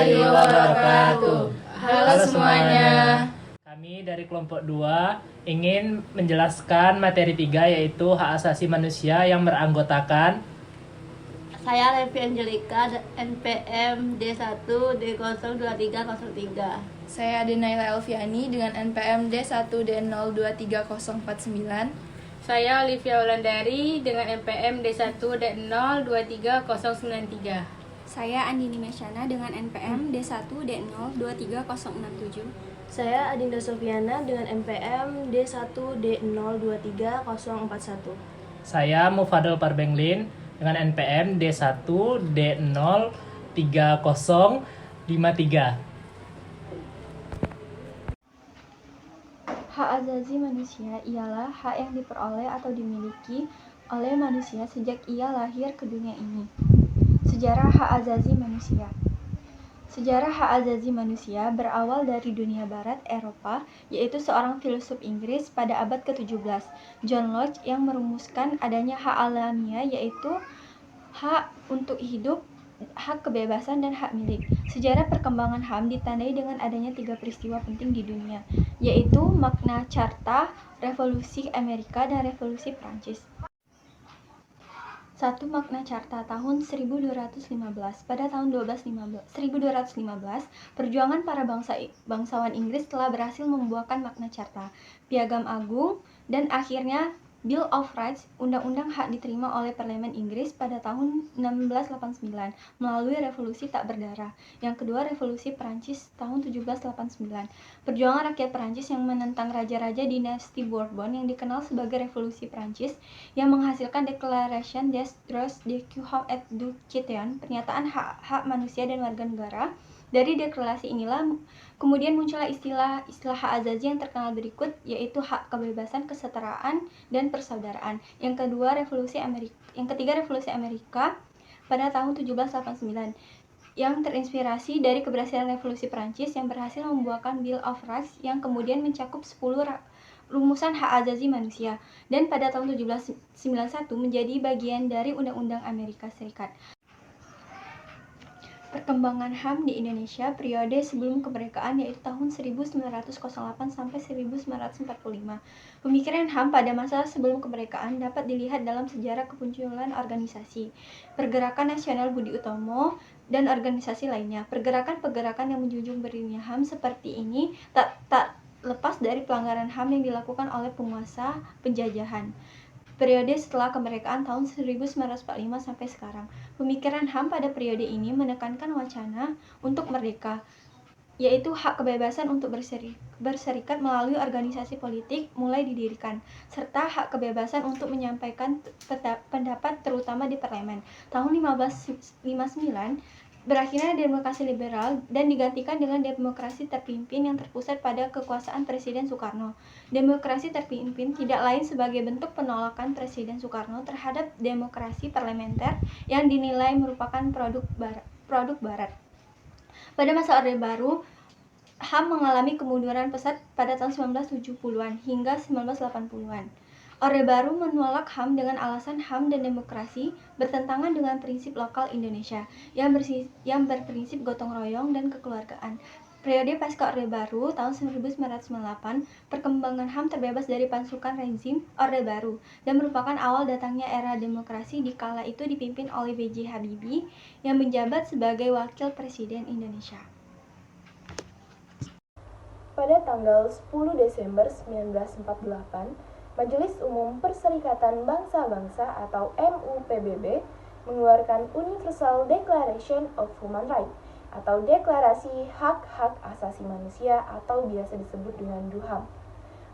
warahmatullahi wabarakatuh. Halo semuanya. Kami dari kelompok 2 ingin menjelaskan materi 3 yaitu hak asasi manusia yang beranggotakan Saya Levi Angelika, NPM D1 D02303. Saya Adenaila Elviani dengan NPM D1D023049. Saya Olivia Wulandari dengan NPM D1 D023093. Saya Andini Mesyana dengan NPM D1 D023067. Saya Adinda Sofiana dengan NPM D1 D023041. saya Mufadil Parbenglin dengan NPM D1 D03053. Hak asasi manusia ialah hak yang diperoleh atau dimiliki oleh manusia sejak ia lahir ke dunia ini. Sejarah hak asasi manusia. Sejarah hak asasi manusia berawal dari dunia barat Eropa, yaitu seorang filsuf Inggris pada abad ke-17, John Locke, yang merumuskan adanya hak alamiah yaitu hak untuk hidup, hak kebebasan, dan hak milik. Sejarah perkembangan HAM ditandai dengan adanya 3 peristiwa penting di dunia, yaitu Magna Carta, Revolusi Amerika, dan Revolusi Prancis. 1. Magna Carta tahun 1215. Pada tahun 1215, perjuangan para bangsawan Inggris telah berhasil membuahkan Magna Carta, Piagam Agung, dan akhirnya Bill of Rights, undang-undang hak diterima oleh Parlemen Inggris pada tahun 1689 melalui revolusi tak berdarah. Yang kedua, Revolusi Prancis tahun 1789. Perjuangan rakyat Prancis yang menentang raja-raja dinasti Bourbon yang dikenal sebagai Revolusi Prancis yang menghasilkan Declaration des droits de l'homme et du citoyen, pernyataan hak-hak manusia dan warga negara. Dari deklarasi inilah kemudian muncullah istilah hak asasi yang terkenal berikut, yaitu hak kebebasan, kesetaraan, dan persaudaraan. Yang ketiga Revolusi Amerika pada tahun 1789 yang terinspirasi dari keberhasilan Revolusi Prancis yang berhasil membuahkan Bill of Rights yang kemudian mencakup 10 rumusan hak asasi manusia, dan pada tahun 1791 menjadi bagian dari Undang-Undang Amerika Serikat. Perkembangan HAM di Indonesia periode sebelum kemerdekaan yaitu tahun 1908 sampai 1945. Pemikiran HAM pada masa sebelum kemerdekaan dapat dilihat dalam sejarah kemunculan organisasi, Pergerakan Nasional Budi Utomo, dan organisasi lainnya. Pergerakan-pergerakan yang menjunjung berdirinya HAM seperti ini tak lepas dari pelanggaran HAM yang dilakukan oleh penguasa penjajahan. Periode setelah kemerdekaan tahun 1945 sampai sekarang. Pemikiran HAM pada periode ini menekankan wacana untuk merdeka, yaitu hak kebebasan untuk berserikat melalui organisasi politik mulai didirikan, serta hak kebebasan untuk menyampaikan pendapat terutama di parlemen. Tahun 1559 berakhirnya demokrasi liberal dan digantikan dengan demokrasi terpimpin yang terpusat pada kekuasaan Presiden Soekarno. Demokrasi terpimpin tidak lain sebagai bentuk penolakan Presiden Soekarno terhadap demokrasi parlementer yang dinilai merupakan produk barat. Pada masa Orde Baru, HAM mengalami kemunduran pesat pada tahun 1970-an hingga 1980-an. Orde Baru menolak HAM dengan alasan HAM dan demokrasi bertentangan dengan prinsip lokal Indonesia yang berprinsip gotong royong dan kekeluargaan. Periode pasca Orde Baru tahun 1998, perkembangan HAM terbebas dari pasukan rezim Orde Baru dan merupakan awal datangnya era demokrasi di kala itu dipimpin oleh B.J. Habibie yang menjabat sebagai Wakil Presiden Indonesia. Pada tanggal 10 Desember 1948, Majelis Umum Perserikatan Bangsa-Bangsa atau MUPBB mengeluarkan Universal Declaration of Human Rights atau Deklarasi Hak-Hak Asasi Manusia atau biasa disebut dengan DUHAM.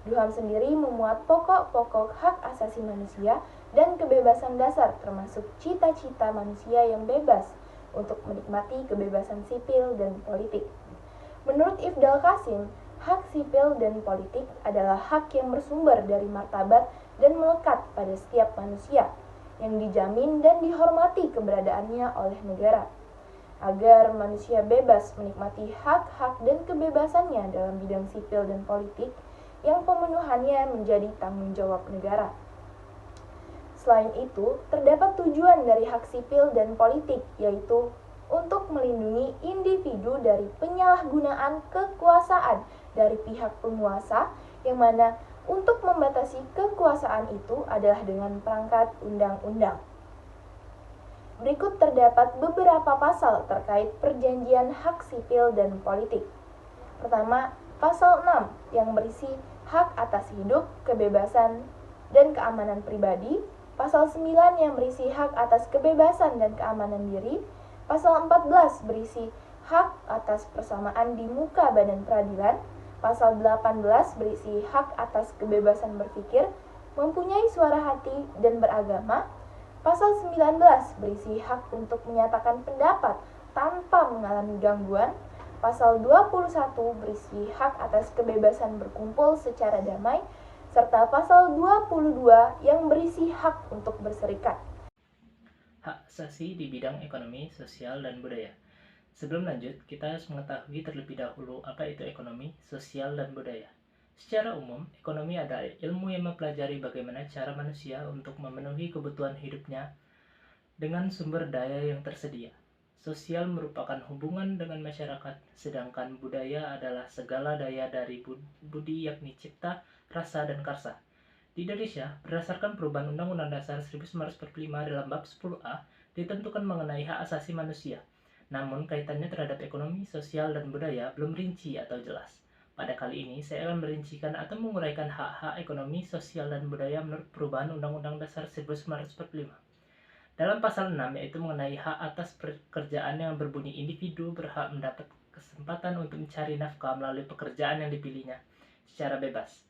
DUHAM sendiri memuat pokok-pokok hak asasi manusia dan kebebasan dasar termasuk cita-cita manusia yang bebas untuk menikmati kebebasan sipil dan politik. Menurut Ifdal Qasim, hak sipil dan politik adalah hak yang bersumber dari martabat dan melekat pada setiap manusia, yang dijamin dan dihormati keberadaannya oleh negara. Agar manusia bebas menikmati hak-hak dan kebebasannya dalam bidang sipil dan politik, yang pemenuhannya menjadi tanggung jawab negara. Selain itu, terdapat tujuan dari hak sipil dan politik, yaitu untuk melindungi individu dari penyalahgunaan kekuasaan dari pihak penguasa, yang mana untuk membatasi kekuasaan itu adalah dengan perangkat undang-undang. Berikut terdapat beberapa pasal terkait perjanjian hak sipil dan politik. Pertama, pasal 6 yang berisi hak atas hidup, kebebasan, dan keamanan pribadi. Pasal 9 yang berisi hak atas kebebasan dan keamanan diri. Pasal 14 berisi hak atas persamaan di muka badan peradilan. Pasal 18 berisi hak atas kebebasan berpikir, mempunyai suara hati, dan beragama. Pasal 19 berisi hak untuk menyatakan pendapat tanpa mengalami gangguan. Pasal 21 berisi hak atas kebebasan berkumpul secara damai, serta pasal 22 yang berisi hak untuk berserikat. Hak asasi di bidang ekonomi, sosial, dan budaya. Sebelum lanjut, kita harus mengetahui terlebih dahulu apa itu ekonomi, sosial, dan budaya. Secara umum, ekonomi adalah ilmu yang mempelajari bagaimana cara manusia untuk memenuhi kebutuhan hidupnya dengan sumber daya yang tersedia. Sosial merupakan hubungan dengan masyarakat, sedangkan budaya adalah segala daya dari budi yakni cipta, rasa, dan karsa. Di Indonesia, berdasarkan perubahan Undang-Undang Dasar 1945 dalam bab 10A, ditentukan mengenai hak asasi manusia. Namun, kaitannya terhadap ekonomi, sosial, dan budaya belum rinci atau jelas. Pada kali ini, saya akan merincikan atau menguraikan hak-hak ekonomi, sosial, dan budaya menurut perubahan Undang-Undang Dasar 1945. Dalam pasal 6, yaitu mengenai hak atas pekerjaan yang berbunyi individu berhak mendapat kesempatan untuk mencari nafkah melalui pekerjaan yang dipilihnya secara bebas.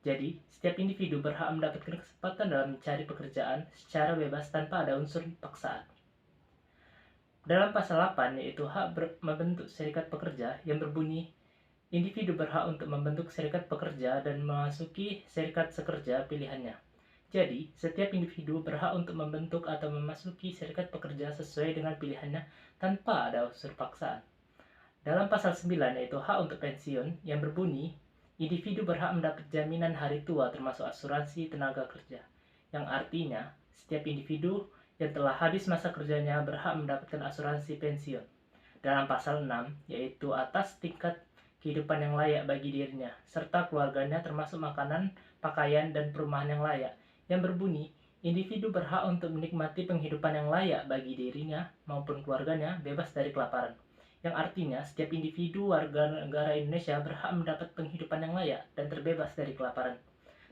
Jadi, setiap individu berhak mendapatkan kesempatan dalam mencari pekerjaan secara bebas tanpa ada unsur paksaan. Dalam pasal 8, yaitu hak membentuk serikat pekerja yang berbunyi individu berhak untuk membentuk serikat pekerja dan memasuki serikat sekerja pilihannya. Jadi, setiap individu berhak untuk membentuk atau memasuki serikat pekerja sesuai dengan pilihannya tanpa ada unsur paksaan. Dalam pasal 9, yaitu hak untuk pensiun yang berbunyi individu berhak mendapat jaminan hari tua termasuk asuransi tenaga kerja, yang artinya setiap individu yang telah habis masa kerjanya berhak mendapatkan asuransi pensiun. Dalam pasal 6, yaitu atas tingkat kehidupan yang layak bagi dirinya, serta keluarganya termasuk makanan, pakaian, dan perumahan yang layak, yang berbunyi, individu berhak untuk menikmati penghidupan yang layak bagi dirinya maupun keluarganya bebas dari kelaparan. Yang artinya, setiap individu warga negara Indonesia berhak mendapat penghidupan yang layak dan terbebas dari kelaparan.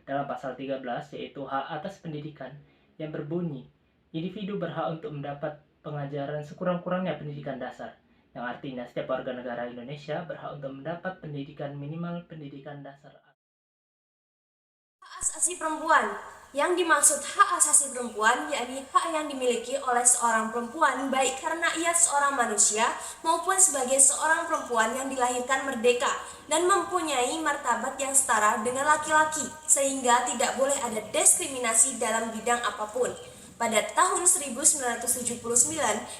Dalam pasal 13, yaitu hak atas pendidikan, yang berbunyi, individu berhak untuk mendapat pengajaran sekurang-kurangnya pendidikan dasar, yang artinya setiap warga negara Indonesia berhak untuk mendapat pendidikan minimal pendidikan dasar. Hak asasi perempuan. Yang dimaksud hak asasi perempuan yakni hak yang dimiliki oleh seorang perempuan baik karena ia seorang manusia maupun sebagai seorang perempuan yang dilahirkan merdeka dan mempunyai martabat yang setara dengan laki-laki, sehingga tidak boleh ada diskriminasi dalam bidang apapun. Pada tahun 1979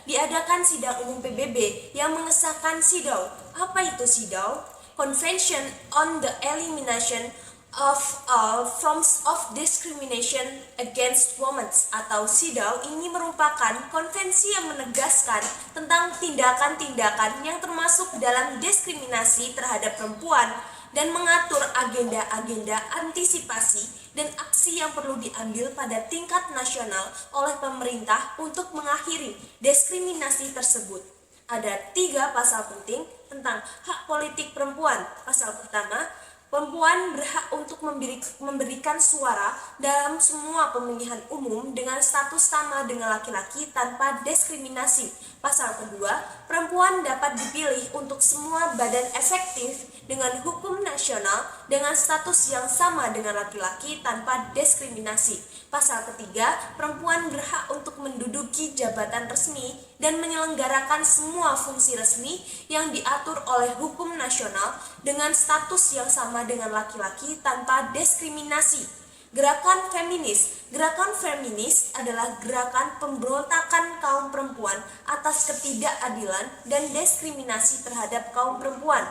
diadakan sidang umum PBB yang mengesahkan CEDAW. Apa itu CEDAW? Convention on the Elimination of all forms of discrimination against women atau CEDAW ini merupakan konvensi yang menegaskan tentang tindakan-tindakan yang termasuk dalam diskriminasi terhadap perempuan dan mengatur agenda-agenda antisipasi dan aksi yang perlu diambil pada tingkat nasional oleh pemerintah untuk mengakhiri diskriminasi tersebut. Ada 3 pasal penting tentang hak politik perempuan. Pasal pertama, perempuan berhak untuk memberikan suara dalam semua pemilihan umum dengan status sama dengan laki-laki tanpa diskriminasi. Pasal kedua, perempuan dapat dipilih untuk semua badan efektif dengan hukum nasional dengan status yang sama dengan laki-laki tanpa diskriminasi. Pasal ketiga, perempuan berhak untuk menduduki jabatan resmi dan menyelenggarakan semua fungsi resmi yang diatur oleh hukum nasional dengan status yang sama dengan laki-laki tanpa diskriminasi. Gerakan feminis. Gerakan feminis adalah gerakan pemberontakan kaum perempuan atas ketidakadilan dan diskriminasi terhadap kaum perempuan.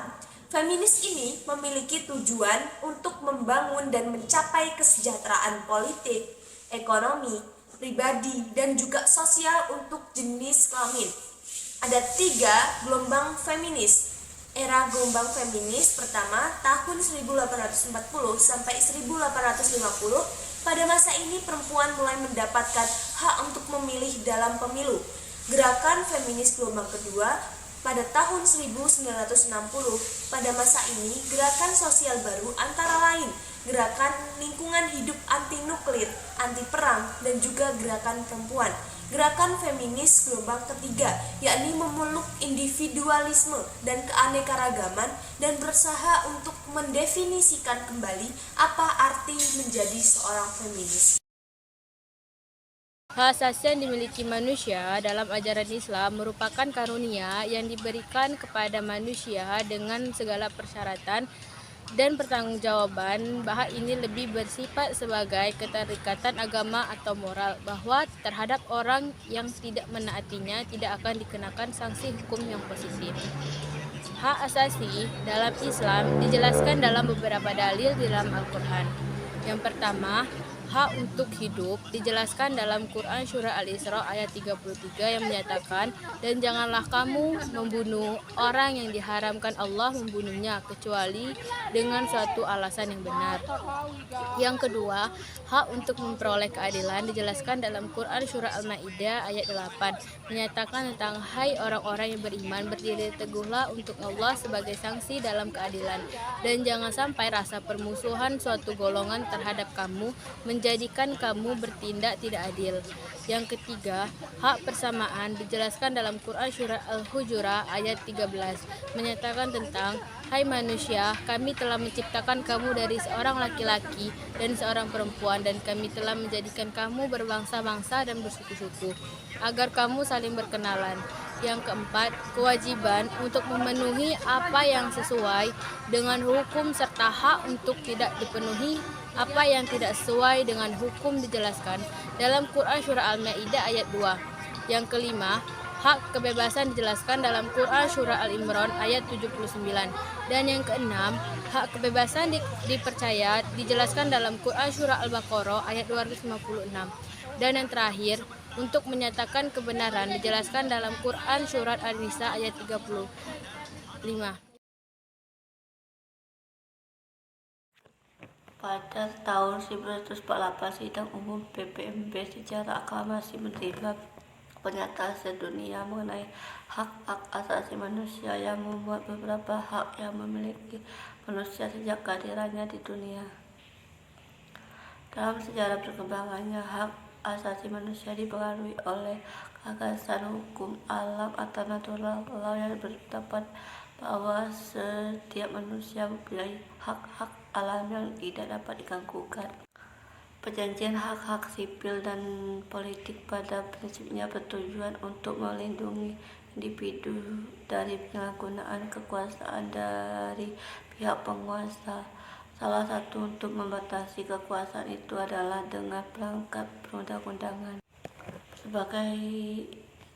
Feminis ini memiliki tujuan untuk membangun dan mencapai kesejahteraan politik, ekonomi, pribadi, dan juga sosial untuk jenis kelamin. Ada 3 gelombang feminis. Era gelombang feminis pertama tahun 1840 sampai 1850. Pada masa ini perempuan mulai mendapatkan hak untuk memilih dalam pemilu. Gerakan feminis gelombang kedua pada tahun 1960. Pada masa ini gerakan sosial baru antara lain gerakan lingkungan hidup anti nuklir, anti perang, dan juga gerakan perempuan. Gerakan feminis gelombang ketiga, yakni memeluk individualisme dan keanekaragaman dan berusaha untuk mendefinisikan kembali apa arti menjadi seorang feminis. Hak asasi yang dimiliki manusia dalam ajaran Islam merupakan karunia yang diberikan kepada manusia dengan segala persyaratan dan pertanggungjawaban. Bahwa ini lebih bersifat sebagai keterikatan agama atau moral, bahwa terhadap orang yang tidak menaatinya tidak akan dikenakan sanksi hukum yang positif. Hak asasi dalam Islam dijelaskan dalam beberapa dalil di dalam Al-Quran. Yang pertama, hak untuk hidup dijelaskan dalam Quran Surah Al-Isra ayat 33 yang menyatakan, dan janganlah kamu membunuh orang yang diharamkan Allah membunuhnya kecuali dengan suatu alasan yang benar. Yang kedua, hak untuk memperoleh keadilan dijelaskan dalam Quran Surah Al-Maidah ayat 8 menyatakan tentang, hai orang-orang yang beriman, berdiri teguhlah untuk Allah sebagai sanksi dalam keadilan, dan jangan sampai rasa permusuhan suatu golongan terhadap kamu menjadikan kamu bertindak tidak adil. Yang ketiga, hak persamaan dijelaskan dalam Quran Surah Al-Hujurat ayat 13 menyatakan tentang, hai manusia, kami telah menciptakan kamu dari seorang laki-laki dan seorang perempuan, dan kami telah menjadikan kamu berbangsa-bangsa dan bersuku-suku agar kamu saling berkenalan. Yang keempat, kewajiban untuk memenuhi apa yang sesuai dengan hukum serta hak untuk tidak dipenuhi apa yang tidak sesuai dengan hukum dijelaskan dalam Quran Surah Al-Maidah ayat 2. Yang kelima, hak kebebasan dijelaskan dalam Quran Surah Al-Imran ayat 79. Dan yang keenam, hak kebebasan dipercaya dijelaskan dalam Quran Surah Al-Baqarah ayat 256. Dan yang terakhir, untuk menyatakan kebenaran dijelaskan dalam Quran Surat An-Nisa ayat 35. Pada tahun 1948, Sidang Umum PBB secara aklamasi menerima pernyataan sedunia mengenai hak-hak asasi manusia yang memuat beberapa hak yang memiliki manusia sejak kehadirannya di dunia. Dalam sejarah perkembangannya, hak asasi manusia dipengaruhi oleh gagasan hukum alam atau natural law yang berpendapat bahwa setiap manusia mempunyai hak-hak alam yang tidak dapat diganggukan. Perjanjian hak-hak sipil dan politik pada prinsipnya bertujuan untuk melindungi individu dari penyalahgunaan kekuasaan dari pihak penguasa. Salah satu untuk membatasi kekuasaan itu adalah dengan perangkat perundang-undangan. Sebagai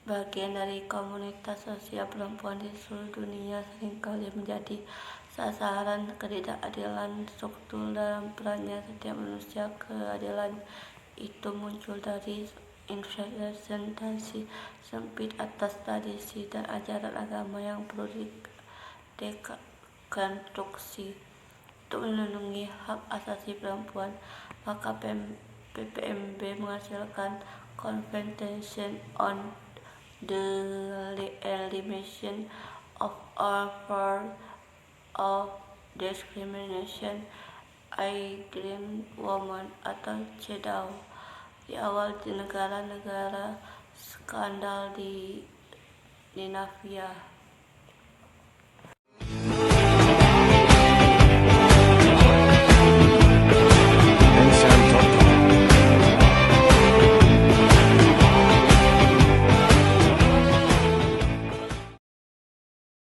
bagian dari komunitas sosial, perempuan di seluruh dunia seringkali menjadi sasaran ketidakadilan struktur dalam perannya setiap manusia. Keadilan itu muncul dari representasi sempit atas tradisi dan ajaran agama yang perlu dekonstruksi. Untuk melindungi hak asasi perempuan, maka PPMB menghasilkan Convention on the Elimination of All Forms of Discrimination Against Women atau CEDAW di awal di negara-negara skandal di Navia.